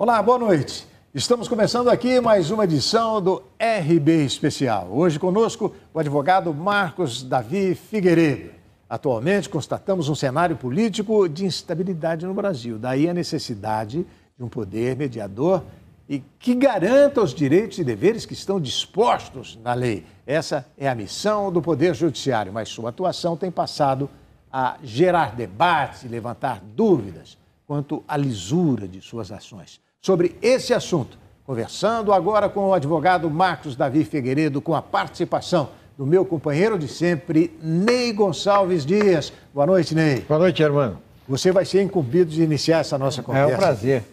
Olá, boa noite. Estamos começando aqui mais uma edição do RB Especial. Hoje conosco o advogado Marcos Davi Figueiredo. Atualmente constatamos um cenário político de instabilidade no Brasil. Daí a necessidade de um poder mediador e que garanta os direitos e deveres que estão dispostos na lei. Essa é a missão do Poder Judiciário, mas sua atuação tem passado a gerar debates e levantar dúvidas quanto à lisura de suas ações. Sobre esse assunto, conversando agora com o advogado Marcos Davi Figueiredo, com a participação do meu companheiro de sempre, Ney Gonçalves Dias. Boa noite, Ney. Boa noite, irmão. Você vai ser incumbido de iniciar essa nossa conversa. É um prazer.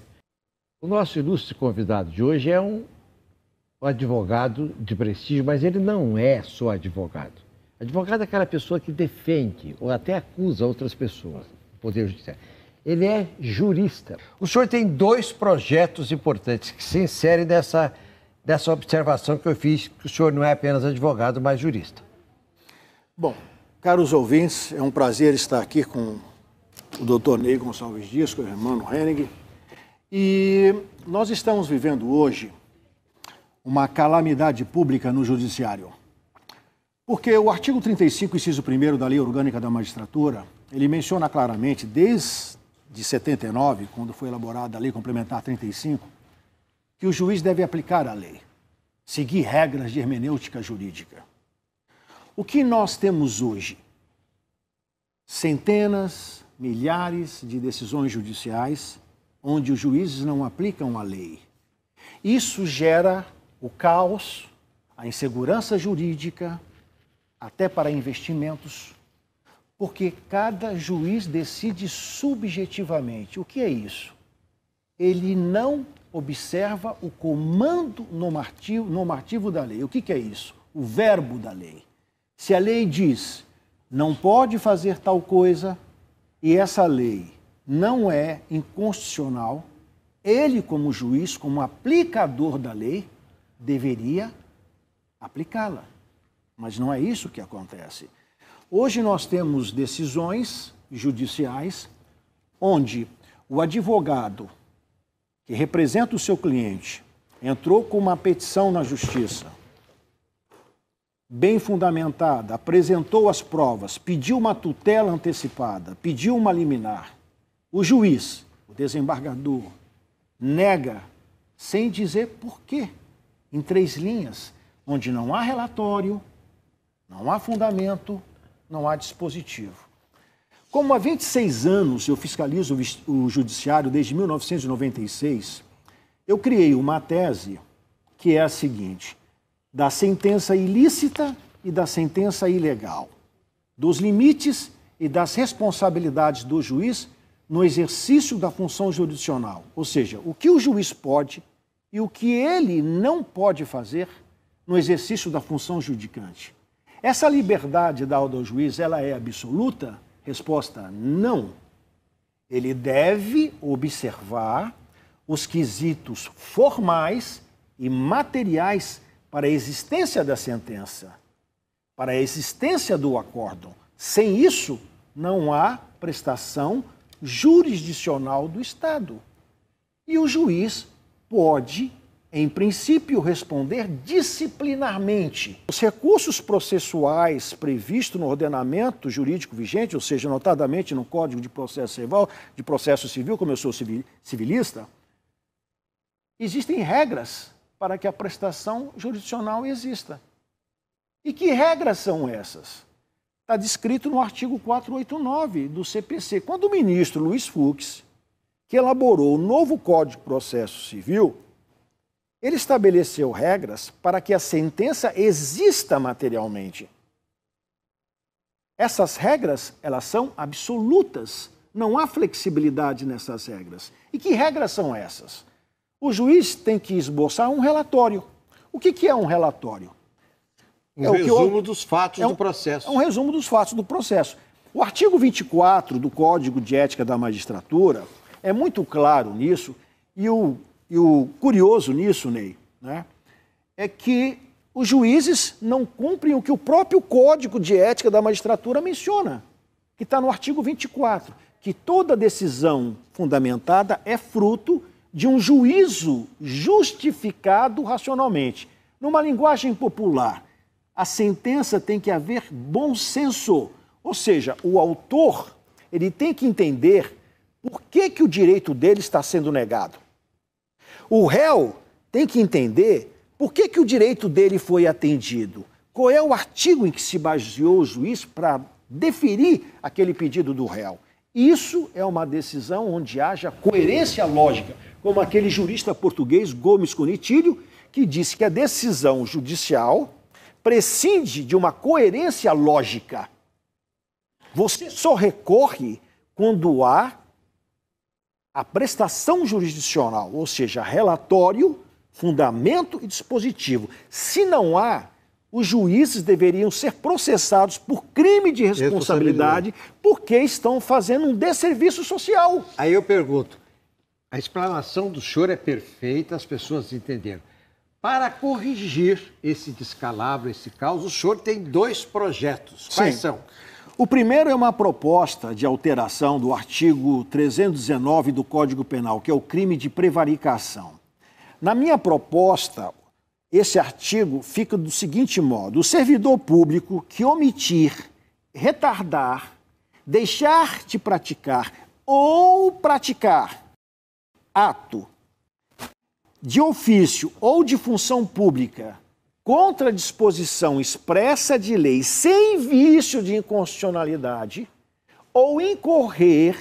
O nosso ilustre convidado de hoje é um advogado de prestígio, mas ele não é só advogado. Advogado é aquela pessoa que defende ou até acusa outras pessoas do Poder Judiciário. Ele é jurista. O senhor tem dois projetos importantes que se inserem dessa observação que eu fiz, que o senhor não é apenas advogado, mas jurista. Bom, caros ouvintes, é um prazer estar aqui com o doutor Ney Gonçalves Dias, com o irmão Henning. E nós estamos vivendo hoje uma calamidade pública no judiciário. Porque o artigo 35, inciso 1º da Lei Orgânica da Magistratura, ele menciona claramente, desde 79, quando foi elaborada a Lei Complementar 35, que o juiz deve aplicar a lei, seguir regras de hermenêutica jurídica. O que nós temos hoje? Centenas, milhares de decisões judiciais onde os juízes não aplicam a lei. Isso gera o caos, a insegurança jurídica, até para investimentos, porque cada juiz decide subjetivamente. O que é isso? Ele não observa o comando normativo da lei. O que é isso? O verbo da lei. Se a lei diz, não pode fazer tal coisa, e essa lei não é inconstitucional, ele, como juiz, como aplicador da lei, deveria aplicá-la. Mas não é isso que acontece. Hoje nós temos decisões judiciais onde o advogado que representa o seu cliente entrou com uma petição na justiça, bem fundamentada, apresentou as provas, pediu uma tutela antecipada, pediu uma liminar. O juiz, o desembargador, nega sem dizer por quê, em 3 linhas, onde não há relatório, não há fundamento, não há dispositivo. Como há 26 anos eu fiscalizo o judiciário desde 1996, eu criei uma tese que é a seguinte: da sentença ilícita e da sentença ilegal, dos limites e das responsabilidades do juiz no exercício da função jurisdicional, ou seja, o que o juiz pode e o que ele não pode fazer no exercício da função judicante. Essa liberdade dada ao juiz, ela é absoluta? Resposta, não. Ele deve observar os quesitos formais e materiais para a existência da sentença, para a existência do acórdão. Sem isso, não há prestação jurisdicional do Estado. E o juiz pode, em princípio, responder disciplinarmente. Os recursos processuais previstos no ordenamento jurídico vigente, ou seja, notadamente no Código de Processo Civil, como eu sou civilista, existem regras para que a prestação jurisdicional exista. E que regras são essas? Está descrito no artigo 489 do CPC. Quando o ministro Luiz Fux, que elaborou o novo Código de Processo Civil, ele estabeleceu regras para que a sentença exista materialmente. Essas regras, elas são absolutas. Não há flexibilidade nessas regras. E que regras são essas? O juiz tem que esboçar um relatório. O que é um relatório? Um resumo dos fatos do processo. É um resumo dos fatos do processo. O artigo 24 do Código de Ética da Magistratura é muito claro nisso, e o curioso nisso, Ney, né, é que os juízes não cumprem o que o próprio Código de Ética da Magistratura menciona, que está no artigo 24, que toda decisão fundamentada é fruto de um juízo justificado racionalmente. Numa linguagem popular, a sentença tem que haver bom senso, ou seja, o autor ele tem que entender por que o direito dele está sendo negado. O réu tem que entender por que o direito dele foi atendido. Qual é o artigo em que se baseou o juiz para deferir aquele pedido do réu? Isso é uma decisão onde haja coerência lógica, como aquele jurista português Gomes Conitilho, que disse que a decisão judicial prescinde de uma coerência lógica. Você só recorre quando há a prestação jurisdicional, ou seja, relatório, fundamento e dispositivo. Se não há, os juízes deveriam ser processados por crime de responsabilidade porque estão fazendo um desserviço social. Aí eu pergunto, a explanação do senhor é perfeita, as pessoas entenderam. Para corrigir esse descalabro, esse caos, o senhor tem 2 projetos. Quais são? O primeiro é uma proposta de alteração do artigo 319 do Código Penal, que é o crime de prevaricação. Na minha proposta, esse artigo fica do seguinte modo: o servidor público que omitir, retardar, deixar de praticar ou praticar ato de ofício ou de função pública contra a disposição expressa de lei sem vício de inconstitucionalidade ou incorrer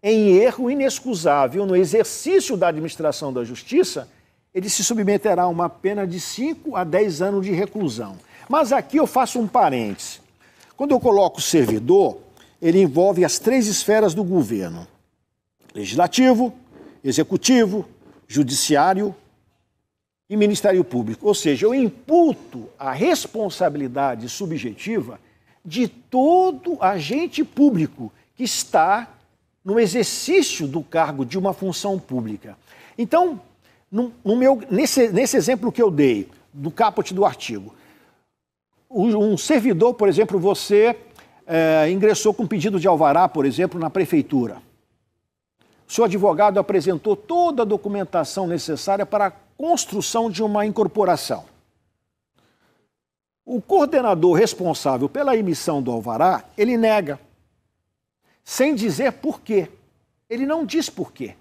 em erro inexcusável no exercício da administração da justiça, ele se submeterá a uma pena de 5 a 10 anos de reclusão. Mas aqui eu faço um parêntese. Quando eu coloco servidor, ele envolve as 3 esferas do governo: legislativo, executivo, judiciário e Ministério Público. Ou seja, eu imputo a responsabilidade subjetiva de todo agente público que está no exercício do cargo de uma função pública. Então, nesse exemplo que eu dei, do caput do artigo, um servidor, por exemplo, você ingressou com pedido de alvará, por exemplo, na prefeitura. O seu advogado apresentou toda a documentação necessária para a construção de uma incorporação. O coordenador responsável pela emissão do alvará, ele nega, sem dizer por quê. Ele não diz por quê.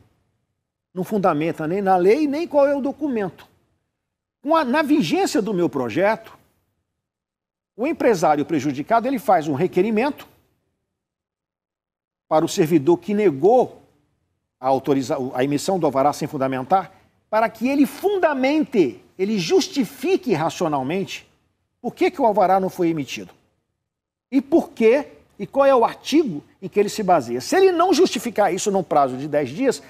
Não fundamenta nem na lei, nem qual é o documento. Na vigência do meu projeto, o empresário prejudicado ele faz um para o servidor que negou a emissão do alvará sem fundamentar, para que ele fundamente, ele justifique racionalmente por que o alvará não foi emitido. E por quê, e qual é o artigo em que ele se baseia. Se ele não justificar isso num prazo de 10 dias,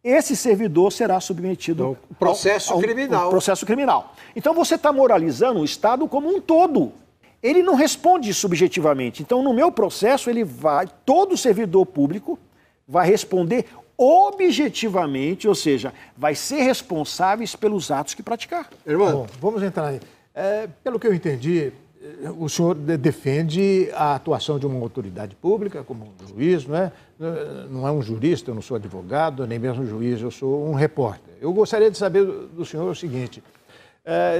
esse servidor será submetido ao processo criminal. Processo criminal. Então você está moralizando o Estado como um todo. Ele não responde subjetivamente. Então, no meu processo, todo servidor público vai responder objetivamente, ou seja, vai ser responsáveis pelos atos que praticar. Irmão, bom, vamos entrar aí. Pelo que eu entendi, o senhor defende a atuação de uma autoridade pública, como um juiz, não é? Não é um jurista, eu não sou advogado, nem mesmo juiz, eu sou um repórter. Eu gostaria de saber do senhor o seguinte: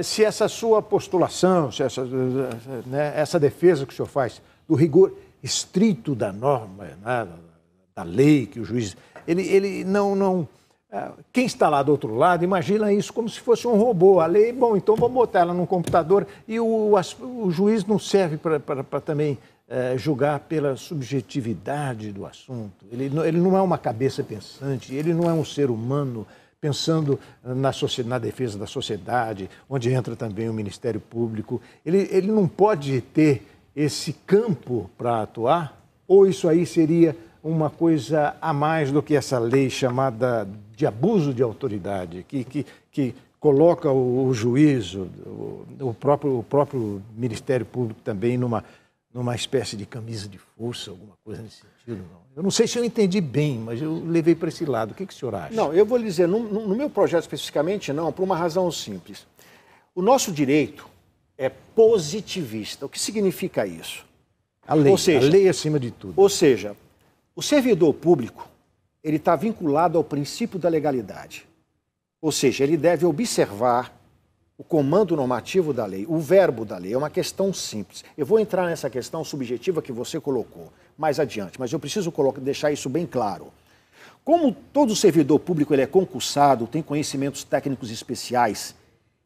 se essa sua postulação, se essa defesa que o senhor faz do rigor estrito da norma, né, da lei que o juiz... Ele não... Quem está lá do outro lado imagina isso como se fosse um robô. A lei, bom, então vamos botar ela num computador e o juiz não serve para também julgar pela subjetividade do assunto. Ele não é uma cabeça pensante, ele não é um ser humano pensando na defesa da sociedade, onde entra também o Ministério Público. Ele não pode ter esse campo para atuar? Ou isso aí seria uma coisa a mais do que essa lei chamada de abuso de autoridade, que coloca o juiz, o próprio Ministério Público também numa espécie de camisa de força, alguma coisa nesse sentido? Não. Eu não sei se eu entendi bem, mas eu levei para esse lado. O que o senhor acha? Não, eu vou lhe dizer, no meu projeto especificamente não, por uma razão simples. O nosso direito é positivista. O que significa isso? A lei, ou seja, a lei acima de tudo. Ou seja, o servidor público, ele está vinculado ao princípio da legalidade. Ou seja, ele deve observar o comando normativo da lei, o verbo da lei. É uma questão simples. Eu vou entrar nessa questão subjetiva que você colocou mais adiante, mas eu preciso deixar isso bem claro. Como todo servidor público ele é concursado, tem conhecimentos técnicos especiais,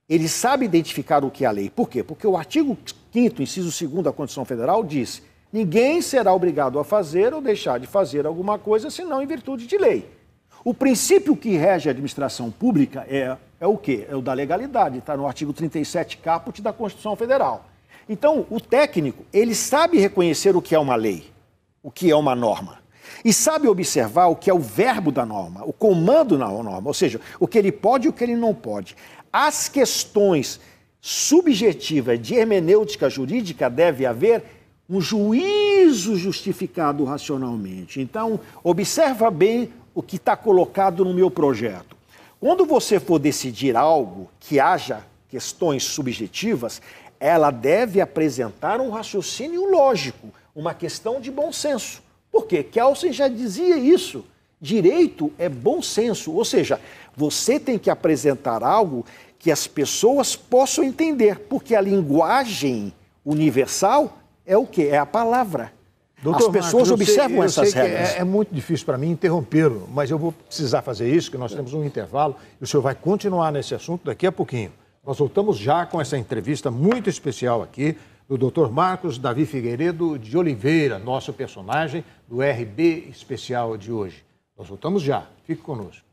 ele sabe identificar o que é a lei. Por quê? Porque o artigo 5º, inciso 2º da Constituição Federal diz: ninguém será obrigado a fazer ou deixar de fazer alguma coisa senão em virtude de lei. O princípio que rege a administração pública é o quê? É o da legalidade, está no artigo 37 caput da Constituição Federal. Então, o técnico, ele sabe reconhecer o que é uma lei, o que é uma norma, e sabe observar o que é o verbo da norma, o comando na norma, ou seja, o que ele pode e o que ele não pode. As questões subjetivas de hermenêutica jurídica deve haver um juízo justificado racionalmente. Então, observa bem o que está colocado no meu projeto. Quando você for decidir algo que haja questões subjetivas, ela deve apresentar um raciocínio lógico, uma questão de bom senso. Por quê? Kelsen já dizia isso. Direito é bom senso, ou seja, você tem que apresentar algo que as pessoas possam entender, porque a linguagem universal é o quê? É a palavra. Doutor as pessoas Marcos, observam essas eu sei regras. É muito difícil para mim interrompê-lo, mas eu vou precisar fazer isso, que nós temos um intervalo e o senhor vai continuar nesse assunto daqui a pouquinho. Nós voltamos já com essa entrevista muito especial aqui do Dr. Marcos Davi Figueiredo de Oliveira, nosso personagem do RB especial de hoje. Nós voltamos já. Fique conosco.